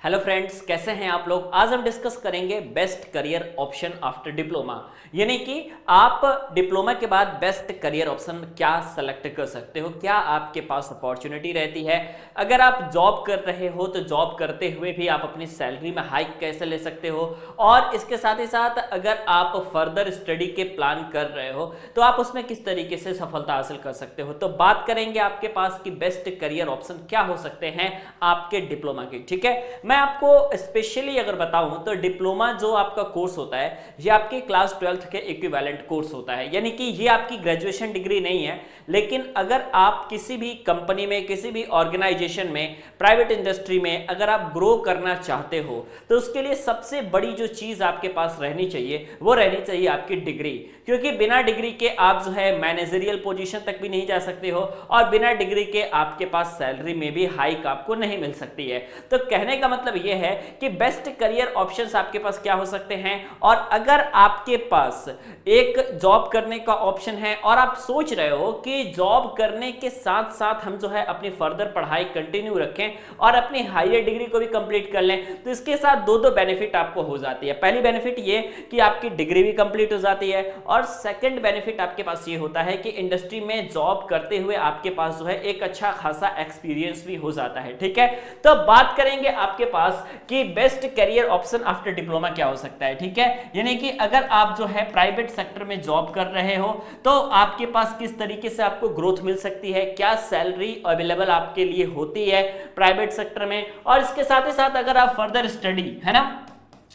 Hello friends, कैसे हैं आप लोग। आज हम डिस्कस करेंगे best career option after diploma, यानी कि आप डिप्लोमा के बाद बेस्ट करियर ऑप्शन क्या सेलेक्ट कर सकते हो, क्या आपके पास अपॉर्चुनिटी रहती है। अगर आप जॉब कर रहे हो तो जॉब करते हुए भी आप अपनी सैलरी में हाइक कैसे ले सकते हो, और इसके साथ ही साथ अगर आप फर्दर स्टडी के प्लान कर रहे हो तो आप उसमें किस तरीके से सफलता हासिल कर सकते हो। तो बात करेंगे आपके पास कि बेस्ट करियर ऑप्शन क्या हो सकते हैं आपके डिप्लोमा के। ठीक है, मैं आपको स्पेशली अगर बताऊं तो डिप्लोमा जो आपका कोर्स होता है ये आपके क्लास 12th के इक्विवेलेंट कोर्स होता है, यानी कि ये आपकी ग्रेजुएशन डिग्री नहीं है। लेकिन अगर आप किसी भी कंपनी में, किसी भी ऑर्गेनाइजेशन में, प्राइवेट इंडस्ट्री में अगर आप ग्रो करना चाहते हो तो उसके लिए सबसे बड़ी जो चीज आपके पास रहनी चाहिए वो रहनी चाहिए आपकी डिग्री, क्योंकि बिना डिग्री के आप जो है मैनेजरियल पोजीशन तक भी नहीं जा सकते हो और बिना डिग्री के आपके पास सैलरी में भी हाइक आपको नहीं मिल सकती है। तो कहने का मतलब यह है कि बेस्ट करियर ऑप्शंस आपके पास क्या हो सकते हैं। और अगर आपके पास एक जॉब करने का ऑप्शन है और आप सोच रहे हो कि जॉब करने के साथ साथ हम जो है अपनी फर्दर पढ़ाई कंटिन्यू रखें और अपनी हायर डिग्री को भी कंप्लीट कर लें, तो इसके साथ दो बेनिफिट आपको हो जाती है। पहली बेनिफिट ये कि आपकी डिग्री भी कंप्लीट हो जाती है, और सेकंड बेनिफिट आपके पास ये होता है कि इंडस्ट्री में जॉब करते हुए आपके पास जो है एक अच्छा खासा एक्सपीरियंस भी हो जाता है। ठीक है, तो बात करेंगे आपके पास कि best career option after diploma क्या हो सकता है। ठीक है, यानी कि अगर आप जो है प्राइवेट सेक्टर में जॉब कर रहे हो तो आपके पास किस तरीके से आपको ग्रोथ मिल सकती है, क्या सैलरी अवेलेबल आपके लिए होती है प्राइवेट सेक्टर में, और इसके साथ ही साथ अगर आप फर्दर स्टडी है ना,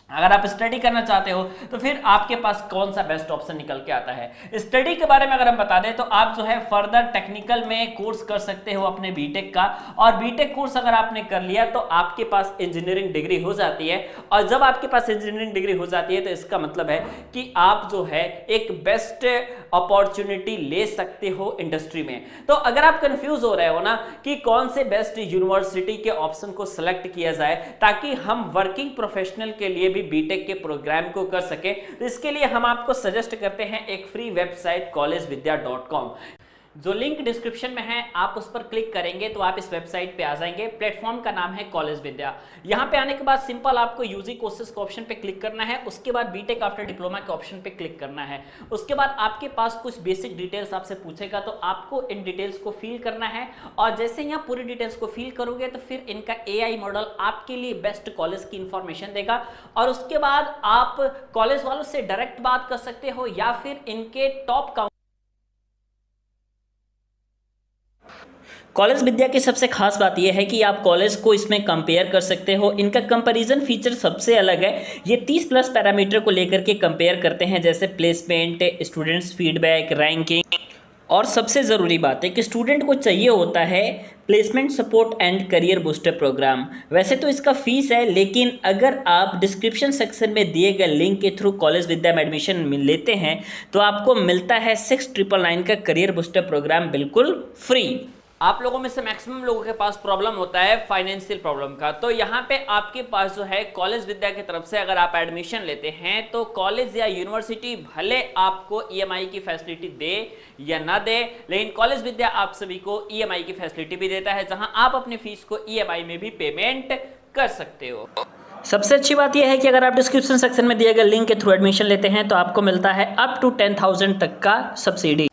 अगर आप स्टडी करना चाहते हो तो फिर आपके पास कौन सा बेस्ट ऑप्शन निकल के आता है। स्टडी के बारे में अगर हम बता दें तो आप जो है फर्दर टेक्निकल में कोर्स कर सकते हो अपने बीटेक का, और बीटेक कोर्स अगर आपने कर लिया तो आपके पास इंजीनियरिंग डिग्री हो जाती है। और जब आपके पास इंजीनियरिंग डिग्री हो जाती है तो इसका मतलब है कि आप जो है एक बेस्ट अपॉर्चुनिटी ले सकते हो इंडस्ट्री में। तो अगर आप कंफ्यूज हो रहे हो ना कि कौन से बेस्ट यूनिवर्सिटी के ऑप्शन को सिलेक्ट किया जाए ताकि हम वर्किंग प्रोफेशनल के लिए भी बीटेक के प्रोग्राम को कर सके, तो इसके लिए हम आपको सजेस्ट करते हैं एक फ्री वेबसाइट collegevidya.com, जो लिंक डिस्क्रिप्शन में है। आप उस पर क्लिक करेंगे तो आप इस वेबसाइट पे आ जाएंगे। प्लेटफॉर्म का नाम है कॉलेज विद्या। यहां पे आने के बाद सिंपल आपको यूजी कोर्सेज के ऑप्शन पे क्लिक करना है, उसके बाद बीटेक आफ्टर डिप्लोमा के ऑप्शन पे क्लिक करना है। उसके बाद आपके पास कुछ बेसिक डिटेल्स आपसे पूछेगा, तो आपको इन डिटेल्स को फिल करना है। और जैसे ही आप पूरी डिटेल्स को फिल करोगे तो फिर इनका AI मॉडल आपके लिए बेस्ट कॉलेज की इंफॉर्मेशन देगा, और उसके बाद आप कॉलेज वालों से डायरेक्ट बात कर सकते हो या फिर इनके टॉप कॉलेज विद्या की सबसे खास बात यह है कि आप कॉलेज को इसमें कंपेयर कर सकते हो। इनका कंपैरिजन फीचर सबसे अलग है। ये 30+ पैरामीटर को लेकर के कंपेयर करते हैं, जैसे प्लेसमेंट, स्टूडेंट्स फीडबैक, रैंकिंग, और सबसे ज़रूरी बात है कि स्टूडेंट को चाहिए होता है placement support and career booster programme. वैसे तो इसका फीस है, लेकिन अगर आप डिस्क्रिप्शन सेक्शन में दिए गए लिंक के थ्रू कॉलेज विद्या में एडमिशन लेते हैं तो आपको मिलता है 6999 का करियर बूस्टर प्रोग्राम बिल्कुल फ्री। आप लोगों में से मैक्सिमम लोगों के पास प्रॉब्लम होता है फाइनेंशियल प्रॉब्लम का, तो यहाँ पे आपके पास जो है कॉलेज विद्या की तरफ से अगर आप एडमिशन लेते हैं तो कॉलेज या यूनिवर्सिटी भले आपको EMI की फैसिलिटी दे या ना दे, लेकिन कॉलेज विद्या आप सभी को EMI की फैसिलिटी भी देता है, जहां आप अपनी फीस को EMI में भी पेमेंट कर सकते हो। सबसे अच्छी बात यह है कि अगर आप डिस्क्रिप्शन सेक्शन में दिए गए लिंक के थ्रू एडमिशन लेते हैं तो आपको मिलता है अप टू 10,000 तक का सब्सिडी।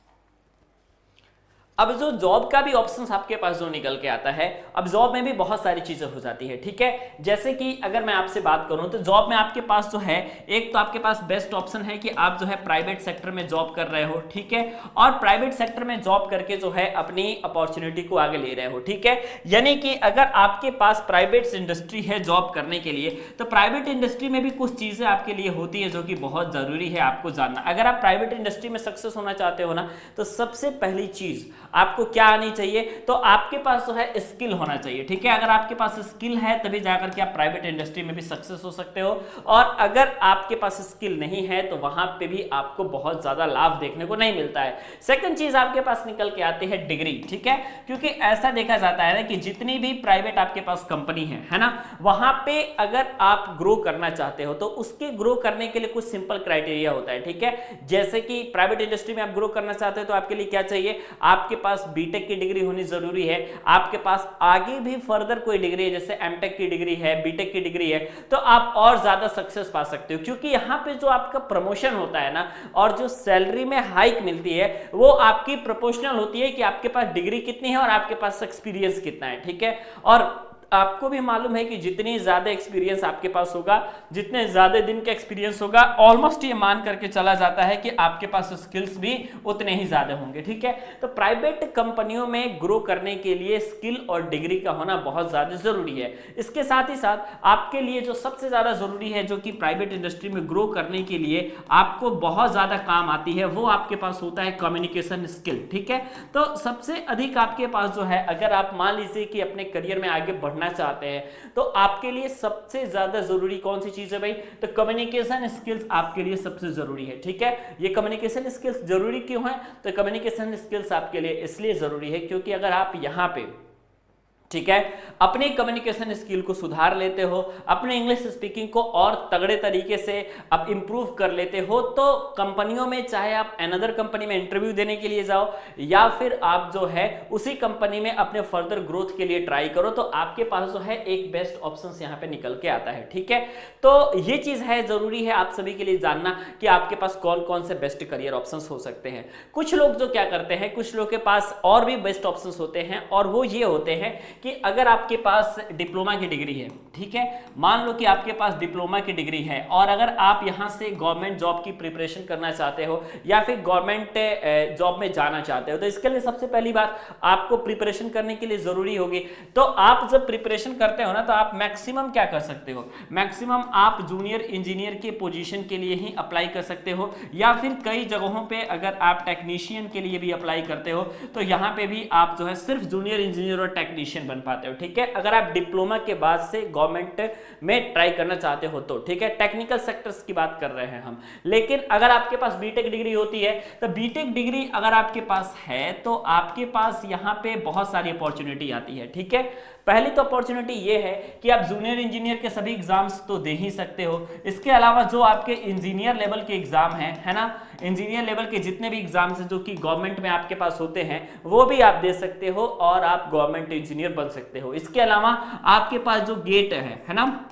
अब जो जॉब का भी ऑप्शंस आपके पास जो निकल के आता है, अब जॉब में भी बहुत सारी चीजें हो जाती है। ठीक है, जैसे कि अगर मैं आपसे बात करूं तो जॉब में आपके पास जो है एक तो आपके पास बेस्ट ऑप्शन है कि आप जो है प्राइवेट सेक्टर में जॉब कर रहे हो। ठीक है, और प्राइवेट सेक्टर में जॉब करके जो है अपनी अपॉर्चुनिटी को आगे ले रहे हो। ठीक है, यानी कि अगर आपके पास प्राइवेट इंडस्ट्री है जॉब करने के लिए तो प्राइवेट इंडस्ट्री में भी कुछ चीजें आपके लिए होती है जो कि बहुत जरूरी है आपको जानना। अगर आप प्राइवेट इंडस्ट्री में सक्सेस होना चाहते हो ना तो सबसे पहली चीज आपको क्या आनी चाहिए, तो आपके पास जो है स्किल होना चाहिए। ठीक है, अगर आपके पास स्किल है तभी जाकर के आप प्राइवेट इंडस्ट्री में भी सक्सेस हो सकते हो, और अगर आपके पास स्किल नहीं है तो वहां पे भी आपको बहुत ज्यादा लाभ देखने को नहीं मिलता है। सेकंड चीज आपके पास निकल के आती है डिग्री। ठीक है, क्योंकि ऐसा देखा जाता है ना कि जितनी भी प्राइवेट आपके पास कंपनी है ना, वहां पे अगर आप ग्रो करना चाहते हो तो उसके ग्रो करने के लिए कुछ सिंपल क्राइटेरिया होता है। ठीक है, जैसे कि प्राइवेट इंडस्ट्री में आप ग्रो करना चाहते हो तो आपके लिए क्या चाहिए, आपके पास बीटेक की डिग्री होनी जरूरी है, आपके पास आगे भी फर्दर कोई डिग्री है जैसे एमटेक की डिग्री है, बीटेक की डिग्री है, तो आप और ज्यादा सक्सेस पा सकते हो, क्योंकि यहां पे जो आपका प्रमोशन होता है ना और जो सैलरी में हाइक मिलती है वो आपकी प्रोपोर्शनल होती है कि आपके पास डिग्री कितनी है और आपके पास एक्सपीरियंस कितना है। ठीक है, और आपको भी मालूम है कि जितनी ज्यादा एक्सपीरियंस आपके पास होगा, जितने ज्यादा दिन का एक्सपीरियंस होगा, ऑलमोस्ट ये मान करके चला जाता है कि आपके पास स्किल्स भी उतने ही ज्यादा होंगे। ठीक है, तो प्राइवेट कंपनियों में ग्रो करने के लिए स्किल और डिग्री का होना बहुत ज्यादा जरूरी है। इसके साथ ही साथ आपके लिए जो सबसे ज्यादा जरूरी है, जो कि प्राइवेट इंडस्ट्री में ग्रो करने के लिए आपको बहुत ज्यादा काम आती है, वो आपके पास होता है कम्युनिकेशन स्किल। ठीक है, तो सबसे अधिक आपके पास जो है, अगर आप मान लीजिए कि अपने करियर में आगे बढ़ना चाहते हैं तो आपके लिए सबसे ज्यादा जरूरी कौन सी चीज है भाई, तो कम्युनिकेशन स्किल्स आपके लिए सबसे जरूरी है। ठीक है, ये कम्युनिकेशन स्किल्स जरूरी क्यों है, तो कम्युनिकेशन स्किल्स आपके लिए इसलिए जरूरी है क्योंकि अगर आप यहां पे, ठीक है, अपने कम्युनिकेशन स्किल को सुधार लेते हो, अपने इंग्लिश स्पीकिंग को और तगड़े तरीके से आप इंप्रूव कर लेते हो, तो कंपनियों में, चाहे आप अनदर कंपनी में इंटरव्यू देने के लिए जाओ या फिर आप जो है उसी कंपनी में अपने फर्दर ग्रोथ के लिए ट्राई करो, तो आपके पास जो है एक बेस्ट ऑप्शन यहां पे निकल के आता है। ठीक है, तो ये चीज है, जरूरी है आप सभी के लिए जानना कि आपके पास कौन कौन से बेस्ट करियर ऑप्शंस हो सकते हैं। कुछ लोग जो क्या करते हैं, कुछ लोग के पास और भी बेस्ट ऑप्शंस होते हैं, और वो ये होते हैं कि अगर आपके पास डिप्लोमा की डिग्री है, ठीक है, मान लो कि आपके पास डिप्लोमा की डिग्री है और अगर आप यहां से गवर्नमेंट जॉब की प्रिपरेशन करना चाहते हो या फिर गवर्नमेंट जॉब में जाना चाहते हो, तो इसके लिए सबसे पहली बात आपको प्रिपरेशन करने के लिए जरूरी होगी। तो आप जब प्रिपरेशन करते हो ना, तो आप मैक्सिमम क्या कर सकते हो, मैक्सिमम आप जूनियर इंजीनियर के पोजीशन के लिए ही अप्लाई कर सकते हो, या फिर कई जगहों पे अगर आप टेक्नीशियन के लिए भी अप्लाई करते हो तो यहां पे भी आप जो है सिर्फ जूनियर इंजीनियर और टेक्नीशियन बन पाते हो। ठीक है, अगर आप डिप्लोमा के बाद से गवर्नमेंट में ट्राई करना चाहते हो तो, ठीक है, टेक्निकल सेक्टर्स की बात कर रहे हैं हम। लेकिन अगर आपके पास बीटेक डिग्री होती है, तो बीटेक डिग्री अगर आपके पास है तो आपके पास यहां पे बहुत सारी अपॉर्चुनिटी आती है। ठीक है, पहली तो अपॉर्चुनिटी ये है कि आप जूनियर इंजीनियर के सभी एग्जाम्स तो दे ही सकते हो, इसके अलावा जो आपके इंजीनियर लेवल के एग्जाम हैं, है ना, इंजीनियर लेवल के जितने भी एग्जाम्स हैं जो कि गवर्नमेंट में आपके पास होते हैं, वो भी आप दे सकते हो और आप गवर्नमेंट इंजीनियर बन सकते हो। इसके अलावा आपके पास जो गेट है ना,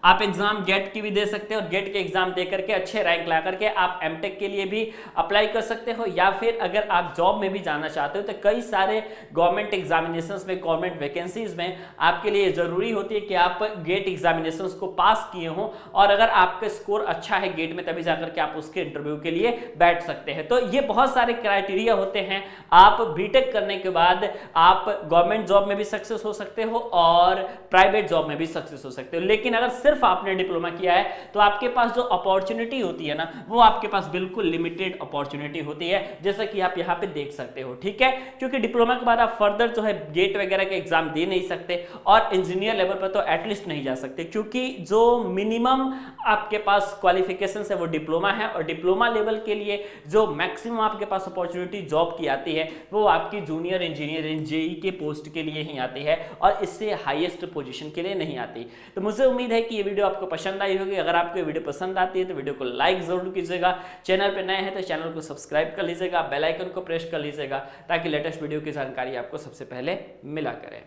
आप एग्जाम गेट की भी दे सकते हो और गेट के एग्जाम दे करके अच्छे रैंक ला करके आप एमटेक के लिए भी अप्लाई कर सकते हो, या फिर अगर आप जॉब में भी जाना चाहते हो तो कई सारे गवर्नमेंट एग्जामिनेशंस में, गवर्नमेंट वैकेंसीज में आपके लिए जरूरी होती है कि आप गेट एग्जामिनेशंस को पास किए हो, और अगर आपका स्कोर अच्छा है गेट में तभी जाकर के आप उसके इंटरव्यू के लिए बैठ सकते हैं। तो ये बहुत सारे क्राइटेरिया होते हैं। आप बीटेक करने के बाद आप गवर्नमेंट जॉब में भी सक्सेस हो सकते हो और प्राइवेट जॉब में भी सक्सेस हो सकते हो, लेकिन अगर सिर्फ आपने डिप्लोमा किया है तो आपके पास जो अपॉर्चुनिटी होती है ना, वो आपके पास बिल्कुल लिमिटेड अपॉर्चुनिटी होती है, जैसा कि आप यहां पे देख सकते हो। ठीक है, क्योंकि डिप्लोमा के बाद आप फर्दर जो है गेट वगैरह के एग्जाम दे नहीं सकते और इंजीनियर लेवल पर तो एटलीस्ट नहीं जा सकते, क्योंकि जो मिनिमम आपके पास क्वालिफिकेशन है वो डिप्लोमा है, और डिप्लोमा लेवल के लिए जो मैक्सिमम आपके पास अपॉर्चुनिटी जॉब की आती है वो आपकी जूनियर इंजीनियर जेई के पोस्ट के लिए ही आती है, और इससे हाईएस्ट पोजीशन के लिए नहीं आती। तो मुझे उम्मीद है कि ये वीडियो आपको पसंद आई होगी। अगर आपको ये वीडियो पसंद आती है तो वीडियो को लाइक जरूर कीजिएगा, चैनल पे नए हैं तो चैनल को सब्सक्राइब कर लीजिएगा, बेल आइकन को प्रेस कर लीजिएगा ताकि लेटेस्ट वीडियो की जानकारी आपको सबसे पहले मिला करे।